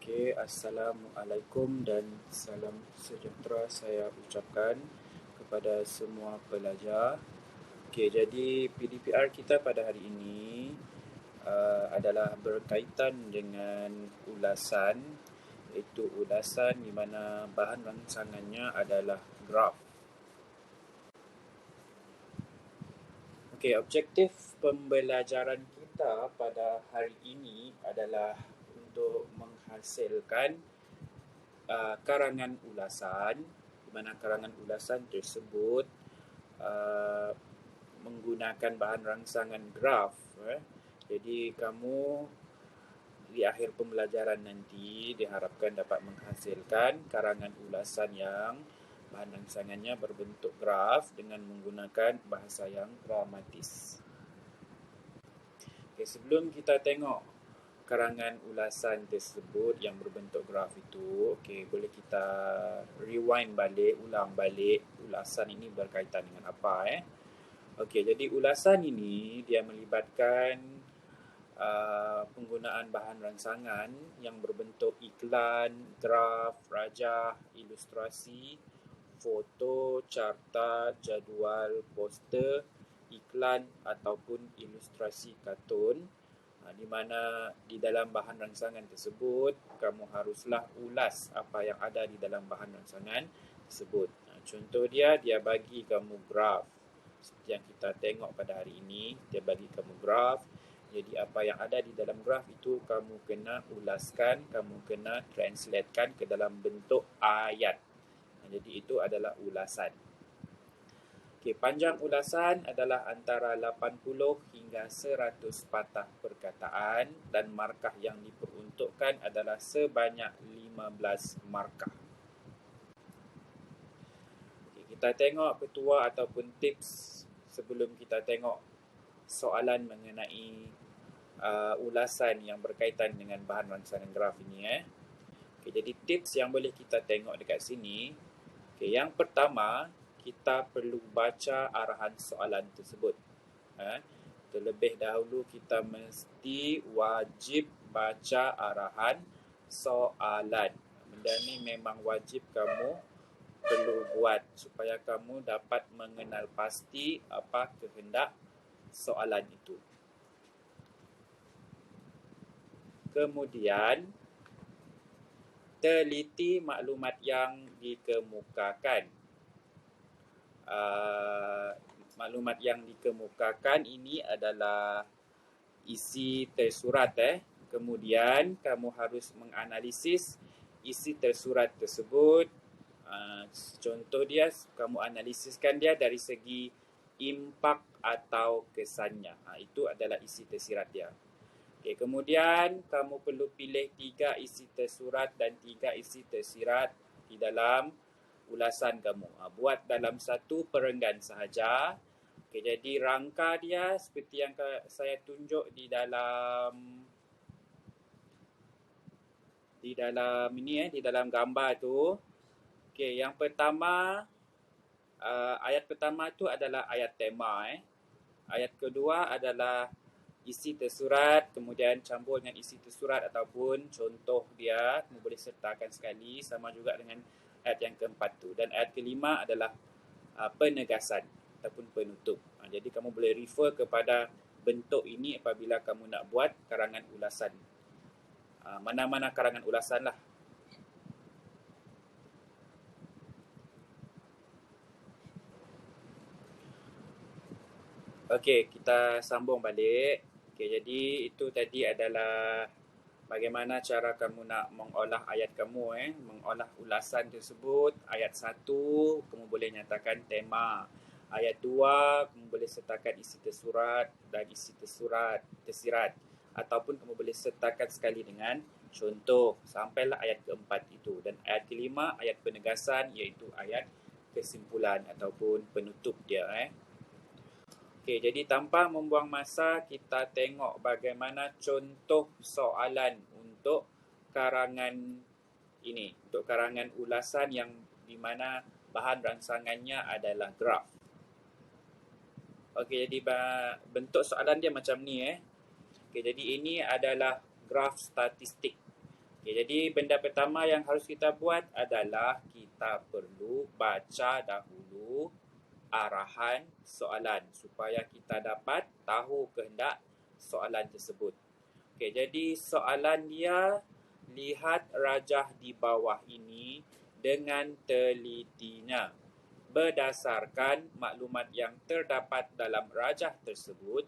Okey, Assalamualaikum dan salam sejahtera saya ucapkan kepada semua pelajar. Okey, jadi PDPR kita pada hari ini adalah berkaitan dengan ulasan, iaitu ulasan di mana bahan rancangannya adalah graf. Okey, objektif pembelajaran kita pada hari ini adalah untuk menghasilkan karangan ulasan, di mana karangan ulasan tersebut menggunakan bahan rangsangan graf. Jadi kamu di akhir pembelajaran nanti diharapkan dapat menghasilkan karangan ulasan yang bahan rangsangannya berbentuk graf dengan menggunakan bahasa yang gramatis. Okay, sebelum kita tengok karangan ulasan tersebut yang berbentuk graf itu, okey, boleh kita rewind balik, ulang balik ulasan ini berkaitan dengan apa Okey, jadi ulasan ini dia melibatkan penggunaan bahan rangsangan yang berbentuk iklan, graf, rajah, ilustrasi, foto, carta, jadual, poster, iklan ataupun ilustrasi kartun, di mana di dalam bahan rangsangan tersebut kamu haruslah ulas apa yang ada di dalam bahan rangsangan tersebut. Contoh dia bagi kamu graf. Seperti yang kita tengok pada hari ini, dia bagi kamu graf. Jadi apa yang ada di dalam graf itu kamu kena ulaskan, kamu kena translatekan ke dalam bentuk ayat. Jadi itu adalah ulasan. Okey, panjang ulasan adalah antara 80 hingga 100 patah perkataan dan markah yang diperuntukkan adalah sebanyak 15 markah. Okey, kita tengok petua ataupun tips sebelum kita tengok soalan mengenai ulasan yang berkaitan dengan bahan rangsangan graf ini Okey, jadi tips yang boleh kita tengok dekat sini. Okey, yang pertama, kita perlu baca arahan soalan tersebut. Terlebih dahulu kita mesti wajib baca arahan soalan. Benda ni memang wajib kamu perlu buat supaya kamu dapat mengenal pasti apa kehendak soalan itu. Kemudian, teliti maklumat yang dikemukakan. Maklumat yang dikemukakan ini adalah isi tersurat Kemudian kamu harus menganalisis isi tersurat tersebut. Contoh dia, kamu analisiskan dia dari segi impak atau kesannya. Itu adalah isi tersirat dia. Okay, kemudian kamu perlu pilih 3 isi tersurat dan 3 isi tersirat di dalam ulasan kamu. Buat dalam satu perenggan sahaja. Okay, jadi rangka dia seperti yang saya tunjuk di dalam ini di dalam gambar tu. Okay, yang pertama, ayat pertama tu adalah ayat tema Ayat kedua adalah isi tersurat, kemudian campur dengan isi tersurat ataupun contoh dia, kamu boleh sertakan sekali, sama juga dengan ayat yang keempat tu. Dan ayat kelima adalah penegasan ataupun penutup. Jadi kamu boleh refer kepada bentuk ini apabila kamu nak buat karangan ulasan. Mana-mana karangan ulasan lah. Okey, kita sambung balik. Okey, jadi itu tadi adalah bagaimana cara kamu nak mengolah ayat kamu mengolah ulasan tersebut. Ayat 1, kamu boleh nyatakan tema. Ayat 2, kamu boleh sertakan isi tersurat dan isi tersirat. Ataupun kamu boleh sertakan sekali dengan contoh sampailah ayat keempat itu. Dan ayat kelima, ayat penegasan, iaitu ayat kesimpulan ataupun penutup dia Okey, jadi tanpa membuang masa, kita tengok bagaimana contoh soalan untuk karangan ini, untuk karangan ulasan yang di mana bahan rangsangannya adalah graf. Okey, jadi bentuk soalan dia macam ni Okey, jadi ini adalah graf statistik. Okay, jadi benda pertama yang harus kita buat adalah kita perlu baca dahulu arahan soalan supaya kita dapat tahu kehendak soalan tersebut. Okay, jadi soalan dia, lihat rajah di bawah ini dengan telitinya. Berdasarkan maklumat yang terdapat dalam rajah tersebut,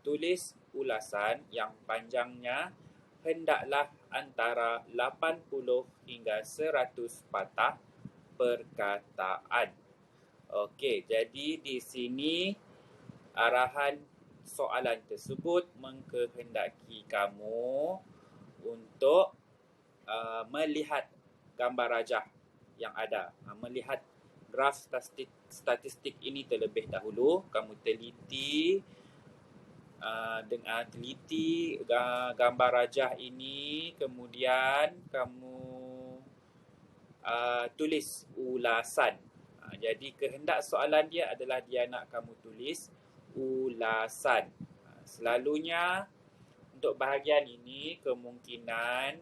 tulis ulasan yang panjangnya hendaklah antara 80 hingga 100 patah perkataan. Okey, jadi di sini arahan soalan tersebut mengkehendaki kamu untuk melihat gambar rajah yang ada. Melihat graf statistik ini terlebih dahulu. Kamu teliti teliti gambar rajah ini, kemudian kamu tulis ulasan. Jadi kehendak soalan dia adalah dia nak kamu tulis ulasan. Selalunya untuk bahagian ini kemungkinan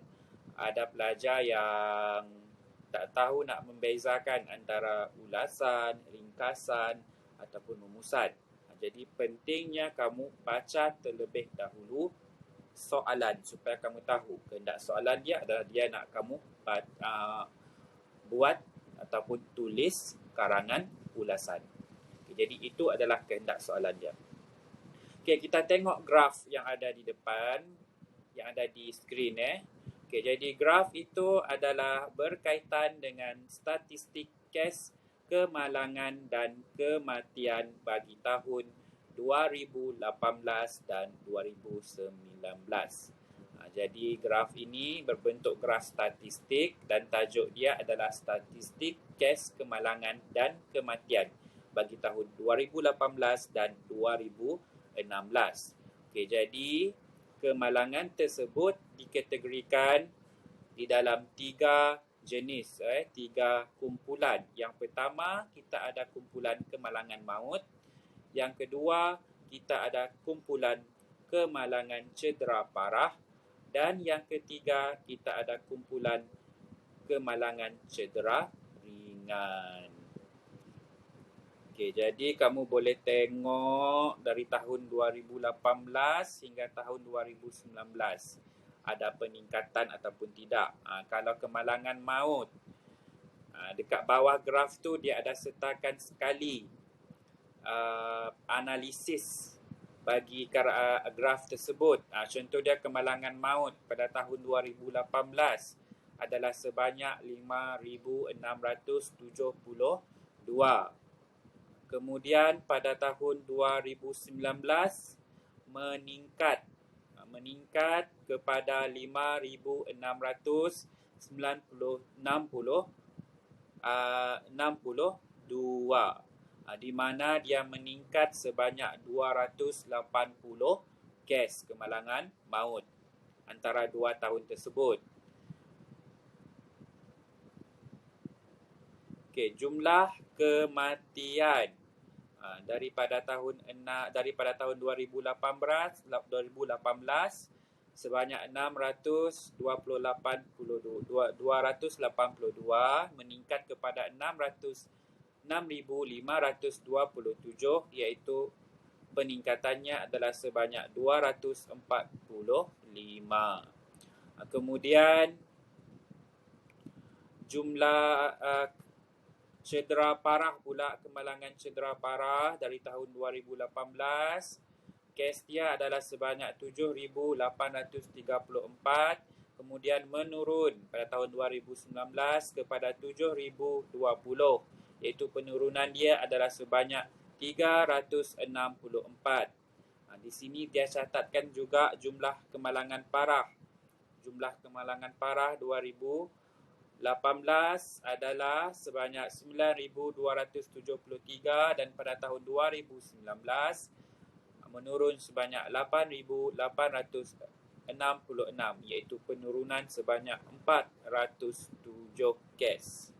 ada pelajar yang tak tahu nak membezakan antara ulasan, ringkasan ataupun rumusan. Jadi pentingnya kamu baca terlebih dahulu soalan supaya kamu tahu kehendak soalan dia adalah dia nak kamu buat ataupun tulis karangan ulasan. Jadi itu adalah kehendak soalan dia. Okay, kita tengok graf yang ada di depan, yang ada di skrin. Okay, jadi graf itu adalah berkaitan dengan statistik kes kemalangan dan kematian bagi tahun 2018 dan 2019. Jadi graf ini berbentuk graf statistik dan tajuk dia adalah statistik kes kemalangan dan kematian bagi tahun 2018 dan 2016. Okey, jadi kemalangan tersebut dikategorikan di dalam 3 jenis, 3 kumpulan. Yang pertama, kita ada kumpulan kemalangan maut. Yang kedua, kita ada kumpulan kemalangan cedera parah. Dan yang ketiga, kita ada kumpulan kemalangan cedera ringan. Okey, jadi kamu boleh tengok dari tahun 2018 hingga tahun 2019 ada peningkatan ataupun tidak. Kalau kemalangan maut, dekat bawah graf tu dia ada sertakan sekali analisis bagi graf tersebut. Contoh dia kemalangan maut pada tahun 2018 adalah sebanyak 5,672. Kemudian pada tahun 2019 meningkat kepada 5,662, di mana dia meningkat sebanyak 280 kes kemalangan maut antara 2 tahun tersebut. Okey, jumlah kematian daripada tahun 2018 sebanyak 282 meningkat kepada 6,527, iaitu peningkatannya adalah sebanyak 245. Kemudian jumlah cedera parah pula, kemalangan cedera parah dari tahun 2018, kes dia adalah sebanyak 7,834, kemudian menurun pada tahun 2019 kepada 7,020, iaitu penurunan dia adalah sebanyak 364. Di sini dia catatkan juga jumlah kemalangan parah. Jumlah kemalangan parah 2018 adalah sebanyak 9,273 dan pada tahun 2019 menurun sebanyak 8,866, iaitu penurunan sebanyak 407 kes.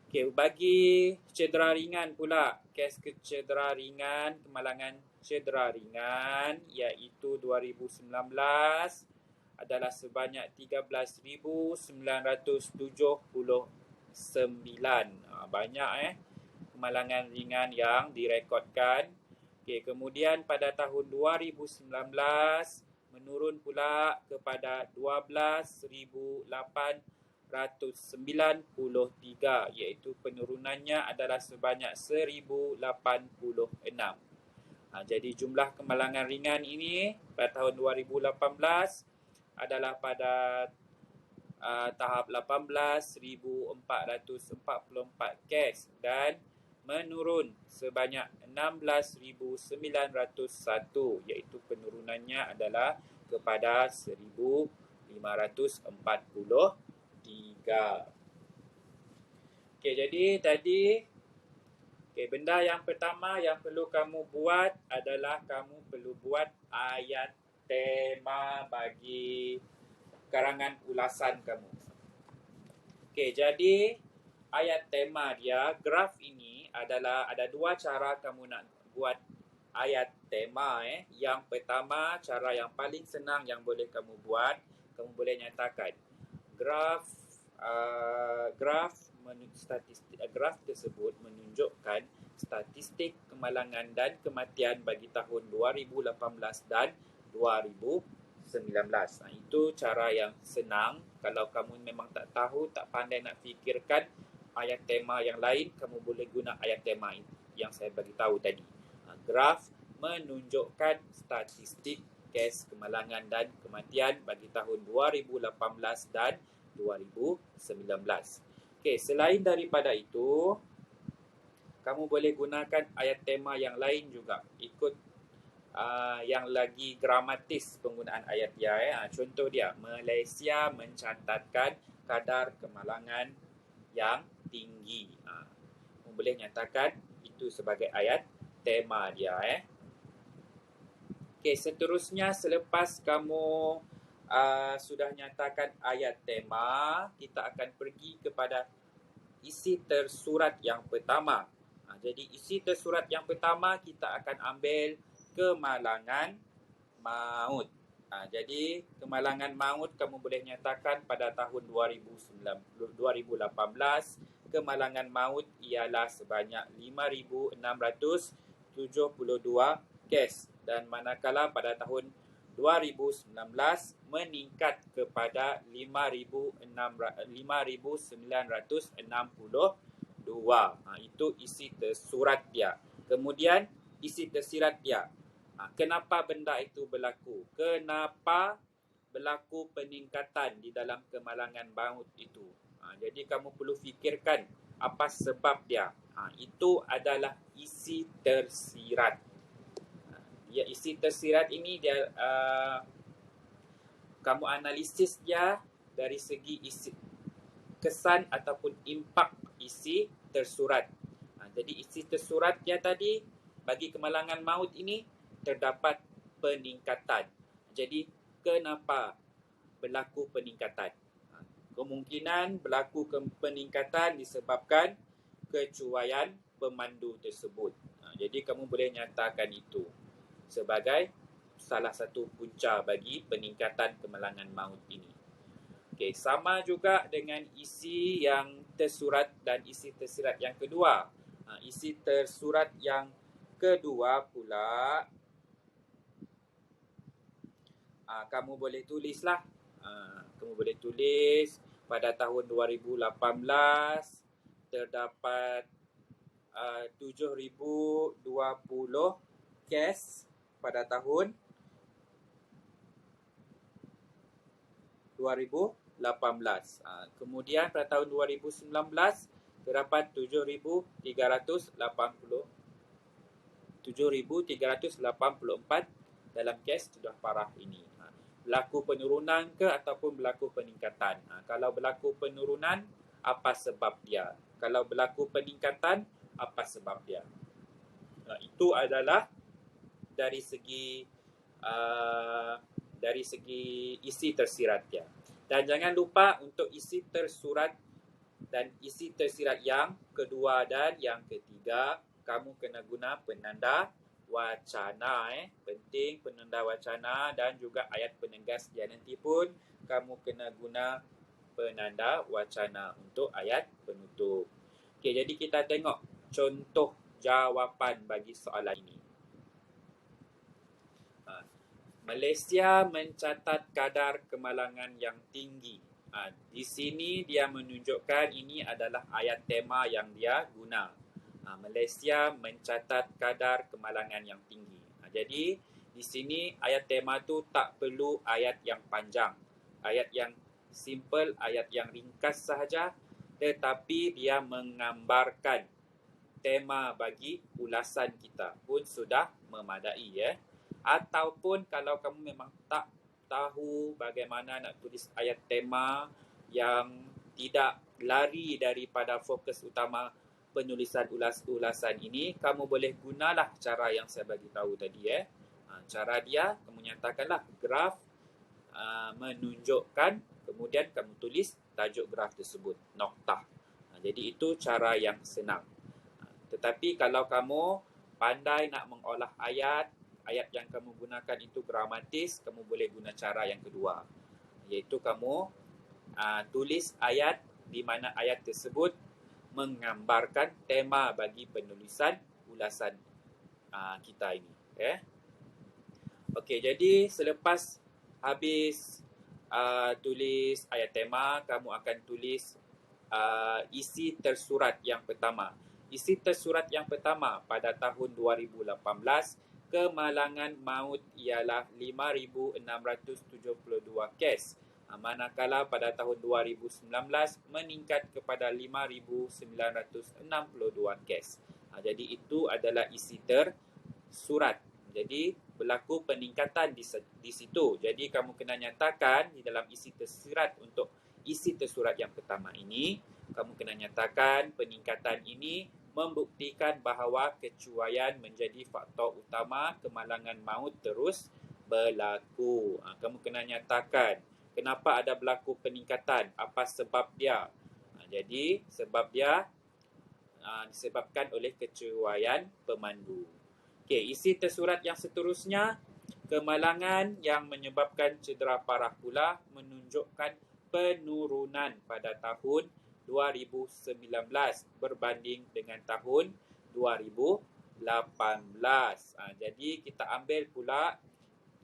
Okey, bagi cedera ringan pula, kes cedera ringan, kemalangan cedera ringan, iaitu 2019 adalah sebanyak 13,979. Banyak kemalangan ringan yang direkodkan. Okay, kemudian pada tahun 2019 menurun pula kepada 12,893, iaitu penurunannya adalah sebanyak 1,086. Jadi jumlah kemalangan ringan ini pada tahun 2018 adalah pada tahap 18,444 kes dan menurun sebanyak 16,901, iaitu penurunannya adalah kepada 1,543. Okey, jadi tadi benda yang pertama yang perlu kamu buat adalah kamu perlu buat ayat tema bagi karangan ulasan kamu. Okey, jadi ayat tema dia, graf ini adalah ada dua cara kamu nak buat ayat tema. Yang pertama, cara yang paling senang yang boleh kamu buat, kamu boleh nyatakan graf tersebut menunjukkan statistik kemalangan dan kematian bagi tahun 2018 dan 2019. Itu cara yang senang. Kalau kamu memang tak tahu, tak pandai nak fikirkan ayat tema yang lain, kamu boleh guna ayat tema yang saya bagi tahu tadi. Graf menunjukkan statistik kes kemalangan dan kematian bagi tahun 2018 dan 2019. Okey, selain daripada itu, kamu boleh gunakan ayat tema yang lain juga. Ikut yang lagi gramatis penggunaan ayat dia. Contoh dia, Malaysia mencatatkan kadar kemalangan yang tinggi. Kamu boleh nyatakan itu sebagai ayat tema dia. Okey, seterusnya selepas kamu sudah nyatakan ayat tema, kita akan pergi kepada isi tersurat yang pertama. Jadi isi tersurat yang pertama kita akan ambil kemalangan maut. Jadi kemalangan maut kamu boleh nyatakan pada tahun 2018 kemalangan maut ialah sebanyak 5,672 kes, dan manakala pada tahun 2019 meningkat kepada 5,962. Itu isi tersurat dia. Kemudian isi tersirat dia. Kenapa benda itu berlaku? Kenapa berlaku peningkatan di dalam kemalangan maut itu? Jadi kamu perlu fikirkan apa sebab dia. Itu adalah isi tersirat. Isi tersirat ini dia kamu analisis dia dari segi isi kesan ataupun impak isi tersurat. Jadi isi tersurat dia tadi bagi kemalangan maut ini terdapat peningkatan. Jadi kenapa berlaku peningkatan? Kemungkinan berlaku peningkatan disebabkan kecuaian pemandu tersebut. Jadi kamu boleh nyatakan itu sebagai salah satu punca bagi peningkatan kemalangan maut ini. Okey, sama juga dengan isi yang tersurat dan isi tersirat yang kedua. Isi tersurat yang kedua pula, kamu boleh tulislah. Kamu boleh tulis pada tahun 2018 terdapat 7,020 kes pada tahun 2018. Kemudian pada tahun 2019 terdapat 7,384 dalam kes sudah parah ini. Berlaku penurunan ke ataupun berlaku peningkatan? Kalau berlaku penurunan, apa sebab dia? Kalau berlaku peningkatan, apa sebab dia? Itu adalah dari segi isi tersirat dia. Dan jangan lupa untuk isi tersurat dan isi tersirat yang kedua dan yang ketiga, kamu kena guna penanda wacana. Penting penanda wacana dan juga ayat penegas dia. Nanti pun kamu kena guna penanda wacana untuk ayat penutup. Okey, jadi kita tengok contoh jawapan bagi soalan ini. Malaysia mencatat kadar kemalangan yang tinggi. Di sini dia menunjukkan ini adalah ayat tema yang dia guna. Malaysia mencatat kadar kemalangan yang tinggi. Jadi di sini ayat tema tu tak perlu ayat yang panjang, ayat yang simple, ayat yang ringkas sahaja, tetapi dia menggambarkan tema bagi ulasan kita pun sudah memadai. Ataupun kalau kamu memang tak tahu bagaimana nak tulis ayat tema yang tidak lari daripada fokus utama penulisan ulasan ini, kamu boleh gunalah cara yang saya bagi tahu tadi. Cara dia, kamu nyatakanlah graf menunjukkan, kemudian kamu tulis tajuk graf tersebut, noktah. Jadi itu cara yang senang. Tetapi kalau kamu pandai nak mengolah ayat yang kamu gunakan itu gramatis, kamu boleh guna cara yang kedua, iaitu kamu tulis ayat di mana ayat tersebut menggambarkan tema bagi penulisan ulasan kita ini. Okey, jadi selepas habis tulis ayat tema, kamu akan tulis isi tersurat yang pertama. Isi tersurat yang pertama pada tahun 2018, kemalangan maut ialah 5,672 kes. Manakala pada tahun 2019 meningkat kepada 5,962 kes. Jadi itu adalah isi tersurat. Jadi berlaku peningkatan di situ. Jadi kamu kena nyatakan di dalam isi tersurat untuk isi tersurat yang pertama ini, kamu kena nyatakan peningkatan ini membuktikan bahawa kecuaian menjadi faktor utama kemalangan maut terus berlaku. Kamu kena nyatakan kenapa ada berlaku peningkatan, apa sebab dia. Jadi sebab dia disebabkan oleh kecuaian pemandu. Okey, isi tersurat yang seterusnya, kemalangan yang menyebabkan cedera parah pula menunjukkan penurunan pada tahun 2019 berbanding dengan tahun 2018. Jadi kita ambil pula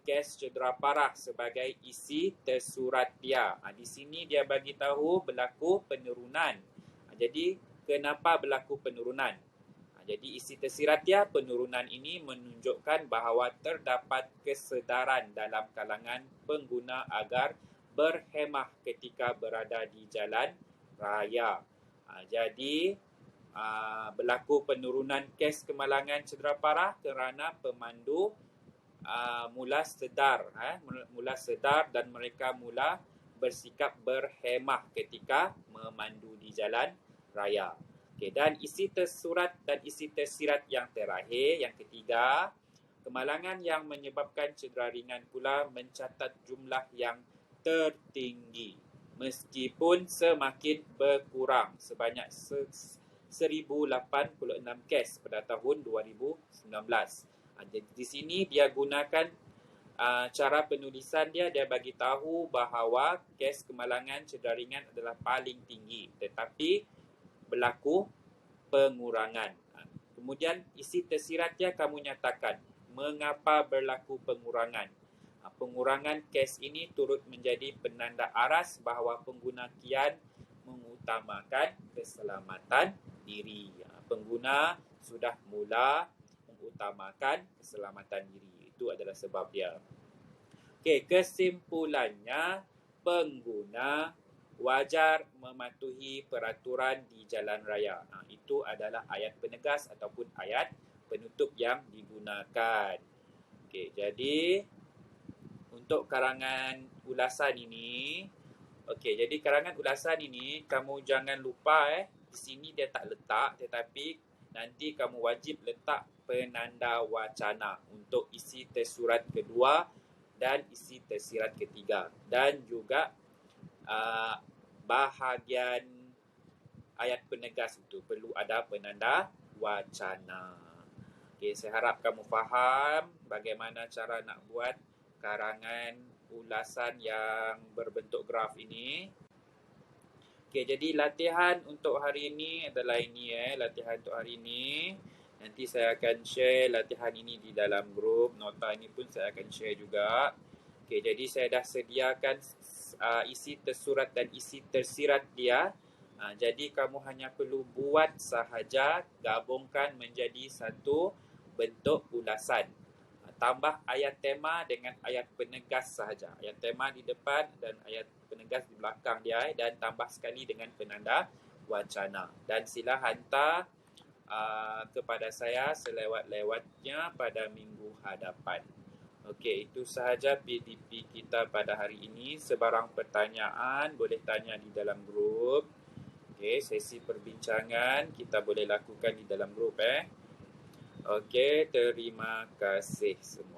kes cedera parah sebagai isi tersurat dia. Di sini dia bagi tahu berlaku penurunan. Jadi kenapa berlaku penurunan? Jadi isi tersirat dia, penurunan ini menunjukkan bahawa terdapat kesedaran dalam kalangan pengguna agar berhemah ketika berada di jalan raya. Jadi berlaku penurunan kes kemalangan cedera parah kerana pemandu mula sedar dan mereka mula bersikap berhemah ketika memandu di jalan raya. Okay, dan isi tersurat dan isi tersirat yang terakhir, yang ketiga, kemalangan yang menyebabkan cedera ringan pula mencatat jumlah yang tertinggi meskipun semakin berkurang sebanyak 1,086 kes pada tahun 2019. Di sini dia gunakan cara penulisan dia bagi tahu bahawa kes kemalangan cedera ringan adalah paling tinggi, tetapi berlaku pengurangan. Kemudian isi tersirat dia kamu nyatakan mengapa berlaku pengurangan. Pengurangan kes ini turut menjadi penanda aras bahawa pengguna kian mengutamakan keselamatan diri. Pengguna sudah mula mengutamakan keselamatan diri. Itu adalah sebab dia. Okey, kesimpulannya, pengguna wajar mematuhi peraturan di jalan raya. Itu adalah ayat penegas ataupun ayat penutup yang digunakan. Okey, jadi untuk karangan ulasan ini, kamu jangan lupa di sini dia tak letak, tetapi nanti kamu wajib letak penanda wacana untuk isi tersurat kedua dan isi tersirat ketiga, dan juga bahagian ayat penegas itu perlu ada penanda wacana. Okey, saya harap kamu faham bagaimana cara nak buat karangan ulasan yang berbentuk graf ini. Okey, jadi latihan untuk hari ini adalah ini latihan untuk hari ini. Nanti saya akan share latihan ini di dalam grup. Nota ini pun saya akan share juga. Okey, jadi saya dah sediakan isi tersurat dan isi tersirat dia. Jadi kamu hanya perlu buat sahaja, gabungkan menjadi satu bentuk ulasan. Tambah ayat tema dengan ayat penegas sahaja. Ayat tema di depan dan ayat penegas di belakang dia, dan tambah sekali dengan penanda wacana. Dan sila hantar kepada saya selewat-lewatnya pada minggu hadapan. Okey, itu sahaja PDP kita pada hari ini. Sebarang pertanyaan boleh tanya di dalam grup. Okey, sesi perbincangan kita boleh lakukan di dalam grup. Okey, terima kasih semua.